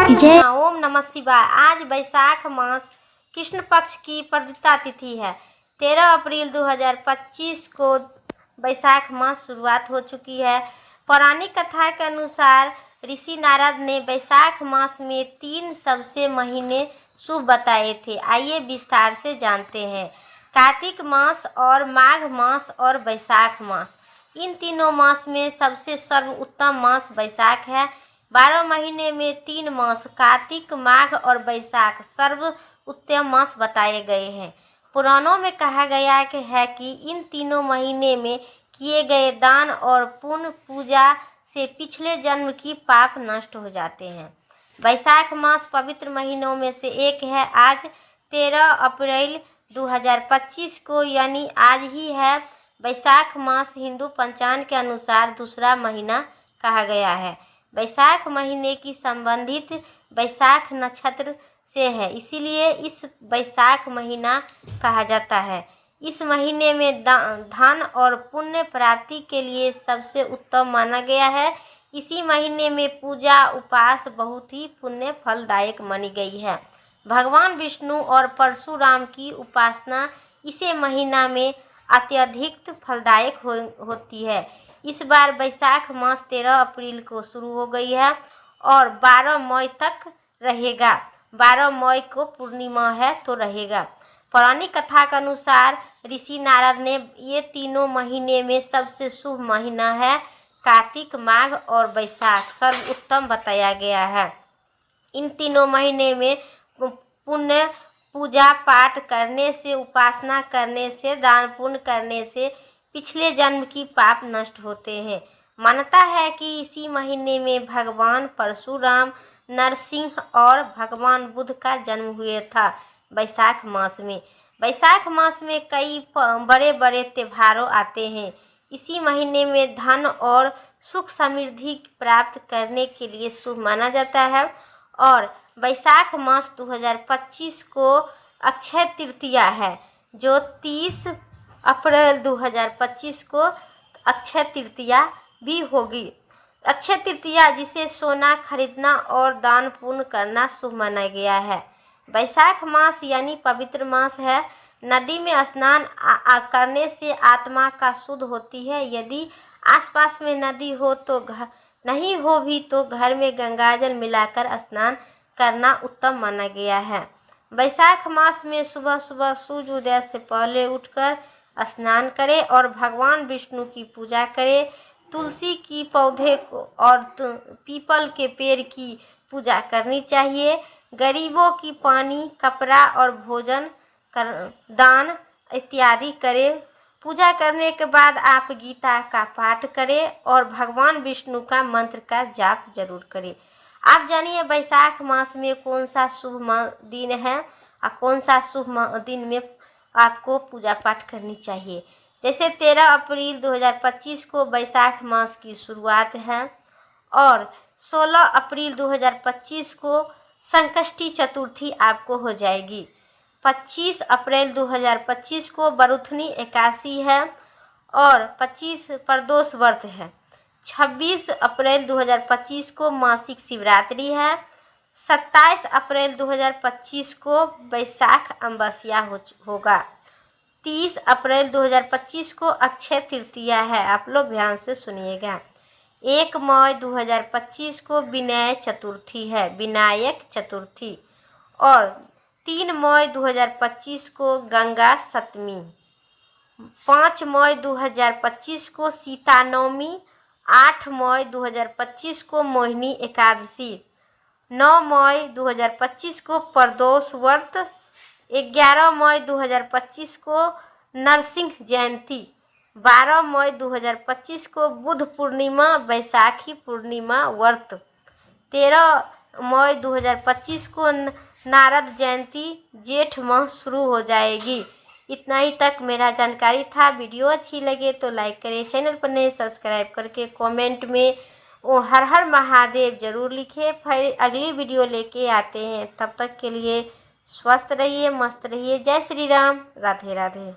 जय ओम नमः शिवाय। आज वैशाख मास कृष्ण पक्ष की प्रवृत्ता तिथि है। 13 अप्रैल 2025 को वैशाख मास शुरुआत हो चुकी है। पौराणिक कथा के अनुसार ऋषि नारद ने वैशाख मास में 3 सबसे महीने शुभ बताए थे। आइए विस्तार से जानते हैं। कार्तिक मास और माघ मास और वैशाख मास, इन तीनों मास में सबसे सर्वोत्तम मास वैशाख है। 12 महीने में 3 मास कार्तिक, माघ और वैशाख सर्वोत्तम मास बताए गए हैं। पुराणों में कहा गया है कि इन तीनों महीने में किए गए दान और पुण्य पूजा से पिछले जन्म की पाप नष्ट हो जाते हैं। वैशाख मास पवित्र महीनों में से एक है। आज 13 अप्रैल 2025 को यानी आज ही है। वैशाख मास हिंदू पंचांग के अनुसार दूसरा महीना कहा गया है। वैशाख महीने की संबंधित वैशाख नक्षत्र से है, इसीलिए इस वैशाख महीना कहा जाता है। इस महीने में धन और पुण्य प्राप्ति के लिए सबसे उत्तम माना गया है। इसी महीने में पूजा उपवास बहुत ही पुण्य फलदायक मानी गई है। भगवान विष्णु और परशुराम की उपासना इसे महीना में अत्यधिक फलदायक होती है। इस बार वैशाख मास 13 अप्रैल को शुरू हो गई है और 12 मई तक रहेगा। 12 मई को पूर्णिमा है तो रहेगा। पौराणिक कथा के अनुसार ऋषि नारद ने ये तीनों महीने में सबसे शुभ महीना है कार्तिक, माघ और वैशाख सर्वोत्तम बताया गया है। इन तीनों महीने में पुण्य पूजा पाठ करने से, उपासना करने से, दान पुण्य करने से पिछले जन्म की पाप नष्ट होते हैं। मान्यता है कि इसी महीने में भगवान परशुराम, नरसिंह और भगवान बुद्ध का जन्म हुआ था। वैशाख मास में कई बड़े बड़े त्योहारों आते हैं। इसी महीने में धन और सुख समृद्धि प्राप्त करने के लिए शुभ माना जाता है। और वैशाख मास 2025 को अक्षय तृतीया है, जो 30 अप्रैल 2025 को अक्षय तृतीया भी होगी। अक्षय तृतीया जिसे सोना खरीदना और दान पुण्य करना शुभ माना गया है। वैशाख मास यानी पवित्र मास है। नदी में स्नान करने से आत्मा का शुद्ध होती है। यदि आसपास में नदी हो तो नहीं हो भी तो घर में गंगाजल मिलाकर स्नान करना उत्तम माना गया है। वैशाख मास में सुबह सुबह सूर्य उदय से पहले उठकर स्नान करें और भगवान विष्णु की पूजा करें। तुलसी की पौधे को और पीपल के पेड़ की पूजा करनी चाहिए। गरीबों की पानी, कपड़ा और भोजन दान इत्यादि करें। पूजा करने के बाद आप गीता का पाठ करें और भगवान विष्णु का मंत्र का जाप जरूर करें। आप जानिए वैशाख मास में कौन सा शुभ दिन है और कौन सा शुभ दिन में आपको पूजा पाठ करनी चाहिए। जैसे 13 अप्रैल 2025 को वैशाख मास की शुरुआत है और 16 अप्रैल 2025 को संकष्टी चतुर्थी आपको हो जाएगी। 25 अप्रैल 2025 को बरुथनी एकादशी है और 25 प्रदोष व्रत है। 26 अप्रैल 2025 को मासिक शिवरात्रि है। 27 अप्रैल 2025 को वैशाख अमावस्या होगा। 30 अप्रैल 2025 को अक्षय तृतीया है। आप लोग ध्यान से सुनिएगा। 1 मई 2025 को विनायक चतुर्थी है, विनायक चतुर्थी। और 3 मई 2025 को गंगा सप्तमी। 5 मई 2025 को सीता नवमी। 8 मई 2025 को मोहिनी एकादशी। 9 मई 2025 को प्रदोष व्रत। 11 मई 2025 को नरसिंह जयंती। 12 मई 2025 को बुद्ध पूर्णिमा, वैशाखी पूर्णिमा व्रत। 13 मई 2025 को नारद जयंती, जेठ माह शुरू हो जाएगी। इतना ही तक मेरा जानकारी था। वीडियो अच्छी लगे तो लाइक करें, चैनल पर नए सब्सक्राइब करके कमेंट में वो हर हर महादेव जरूर लिखें। फिर अगली वीडियो लेके आते हैं। तब तक के लिए स्वस्थ रहिए, मस्त रहिए। जय श्री राम, राधे राधे।